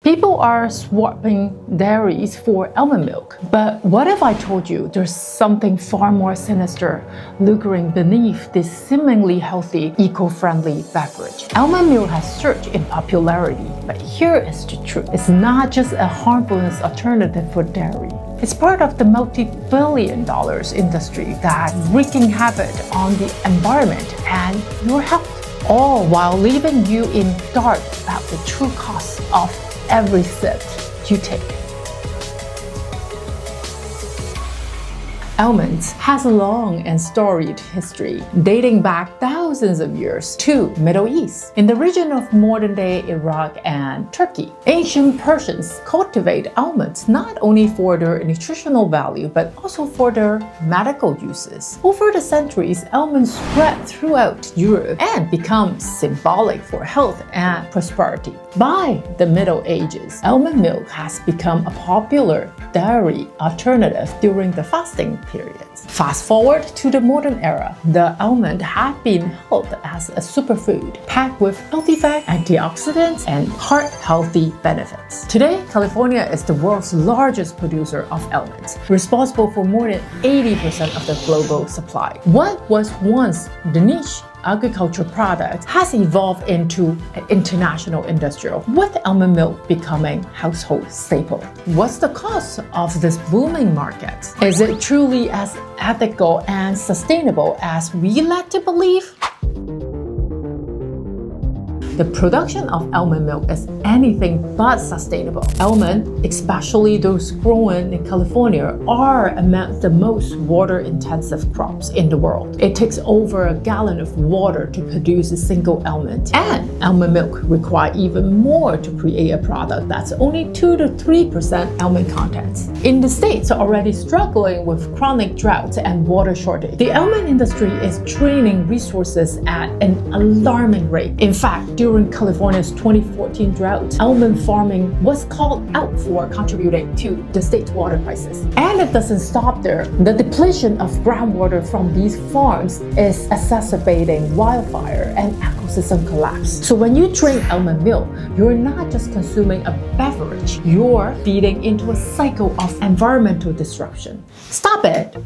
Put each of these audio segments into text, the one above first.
People are swapping dairies for almond milk. But what if I told you there's something far more sinister lurking beneath this seemingly healthy, eco-friendly beverage? Almond milk has surged in popularity, but here is the truth. It's not just a harmless alternative for dairy. It's part of the multi-billion dollars industry that's wreaking havoc on the environment and your health, all while leaving you in dark about the true cost of every sip you take. Almonds has a long and storied history, dating back thousands of years to Middle East, in the region of modern-day Iraq and Turkey. Ancient Persians cultivate almonds not only for their nutritional value, but also for their medical uses. Over the centuries, almonds spread throughout Europe and become symbolic for health and prosperity. By the Middle Ages, almond milk has become a popular dairy alternative during the fasting periods. Fast forward to the modern era, the almond had been held as a superfood, packed with healthy fat, antioxidants, and heart-healthy benefits. Today, California is the world's largest producer of almonds, responsible for more than 80% of the global supply. What was once the niche agriculture product has evolved into an international industrial, with almond milk becoming household staple. What's the cause of this booming market? Is it truly as ethical and sustainable as we like to believe? The production of almond milk is anything but sustainable. Almond, especially those grown in California, are among the most water-intensive crops in the world. It takes over a gallon of water to produce a single almond, and almond milk requires even more to create a product that's only 2 to 3% almond content. In the States, already struggling with chronic drought and water shortage, the almond industry is draining resources at an alarming rate. In fact, during California's 2014 drought, almond farming was called out for contributing to the state's water crisis. And it doesn't stop there. The depletion of groundwater from these farms is exacerbating wildfire and ecosystem collapse. So when you drink almond milk, you're not just consuming a beverage, you're feeding into a cycle of environmental disruption. Stop it!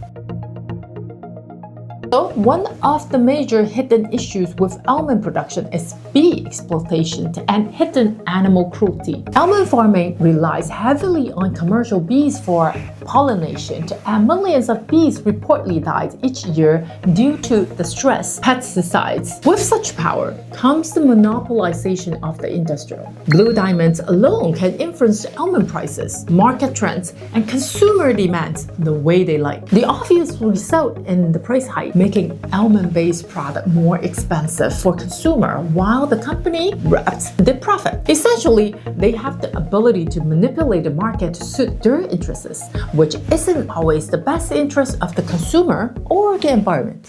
So one of the major hidden issues with almond production is bee exploitation and hidden animal cruelty. Almond farming relies heavily on commercial bees for pollination, and millions of bees reportedly died each year due to the stress pesticides. With such power comes the monopolization of the industry. Blue diamonds alone can influence almond prices, market trends, and consumer demands the way they like. The obvious result in the price hike, making almond-based product more expensive for consumer, while the company reaps the profit. Essentially, they have the ability to manipulate the market to suit their interests, which isn't always the best interest of the consumer or the environment.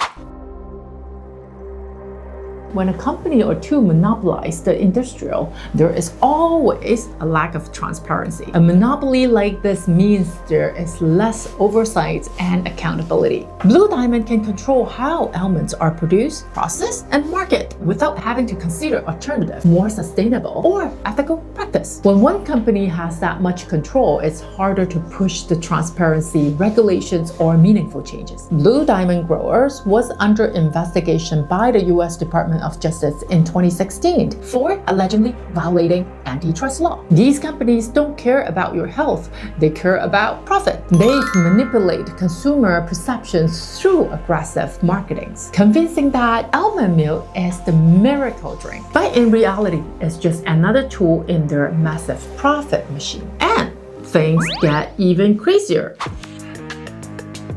When a company or two monopolize the industrial, there is always a lack of transparency. A monopoly like this means there is less oversight and accountability. Blue Diamond can control how almonds are produced, processed, and marketed without having to consider alternative, more sustainable, or ethical practice. When one company has that much control, it's harder to push the transparency, regulations, or meaningful changes. Blue Diamond Growers was under investigation by the U.S. Department of Justice in 2016 for allegedly violating antitrust law. These companies don't care about your health, they care about profit. They manipulate consumer perceptions through aggressive marketing, convincing that almond milk is the miracle drink. But in reality, it's just another tool in their massive profit machine. And things get even crazier.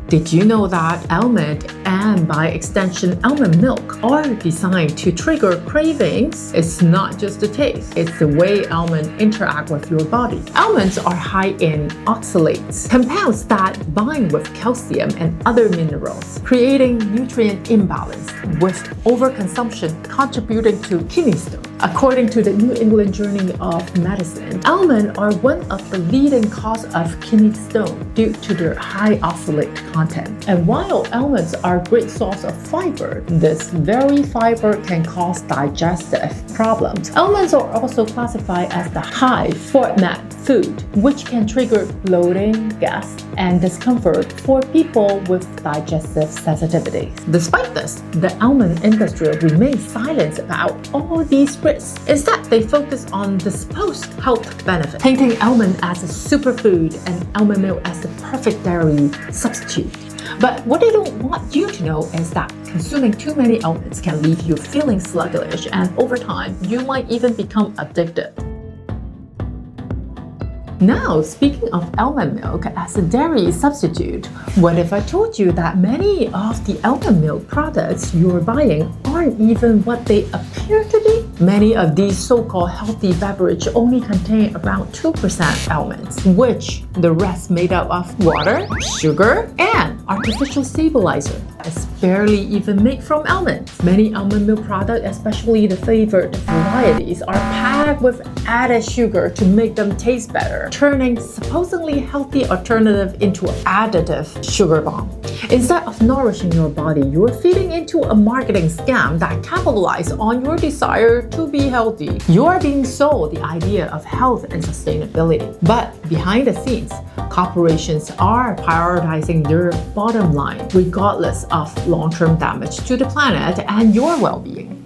Did you know that almond and by extension almond milk are designed to trigger cravings? It's not just the taste, it's the way almonds interact with your body. Almonds are high in oxalates, compounds that bind with calcium and other minerals, creating nutrient imbalance, with overconsumption contributing to kidney stone. According to the New England Journal of Medicine, almonds are one of the leading causes of kidney stone due to their high oxalate content. And while almonds are are a great source of fiber. This very fiber can cause digestive problems. Almonds are also classified as the high FODMAP food, which can trigger bloating, gas, and discomfort for people with digestive sensitivities. Despite this, the almond industry remains silent about all these risks. Instead, they focus on the supposed health benefit, painting almond as a superfood and almond milk as the perfect dairy substitute. But what they don't want you to know is that consuming too many almonds can leave you feeling sluggish, and over time, you might even become addicted. Now, speaking of almond milk as a dairy substitute, what if I told you that many of the almond milk products you're buying aren't even what they appear to be? Many of these so-called healthy beverages only contain around 2% almonds, which the rest made up of water, sugar, and artificial stabilizer. It's barely even made from almonds. Many almond milk products, especially the flavored varieties, are packed with added sugar to make them taste better, turning supposedly healthy alternative into an additive sugar bomb. Instead of nourishing your body, you're feeding into a marketing scam that capitalizes on your desire to be healthy. You're being sold the idea of health and sustainability. But behind the scenes, corporations are prioritizing their bottom line, regardless of long-term damage to the planet and your well-being.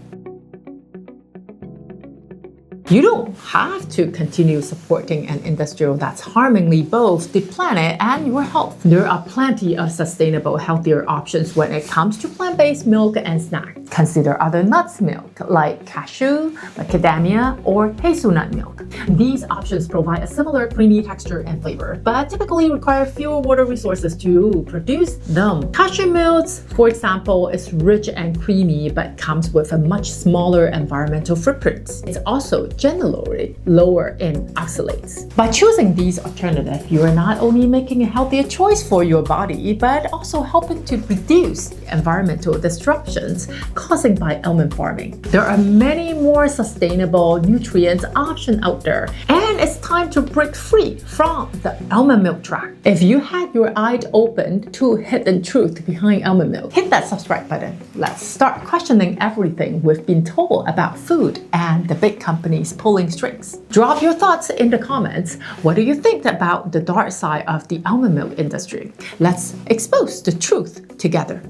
You don't have to continue supporting an industry that's harming both the planet and your health. There are plenty of sustainable, healthier options when it comes to plant-based milk and snacks. Consider other nuts milk like cashew, macadamia, or hazelnut milk. These options provide a similar creamy texture and flavor, but typically require fewer water resources to produce them. Cashew milk, for example, is rich and creamy but comes with a much smaller environmental footprint. It's also generally lower in oxalates. By choosing these alternatives, you are not only making a healthier choice for your body, but also helping to reduce environmental disruptions caused by almond farming. There are many more sustainable nutrient options out there, and it's time to break free from the almond milk trap. If you had your eyes opened to hidden truth behind almond milk, hit that subscribe button. Let's start questioning everything we've been told about food and the big companies pulling strings. Drop your thoughts in the comments. What do you think about the dark side of the almond milk industry? Let's expose the truth together.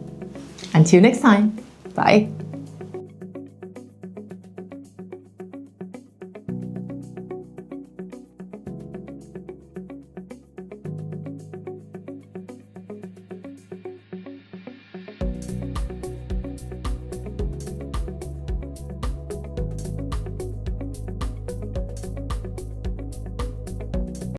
Until next time, bye.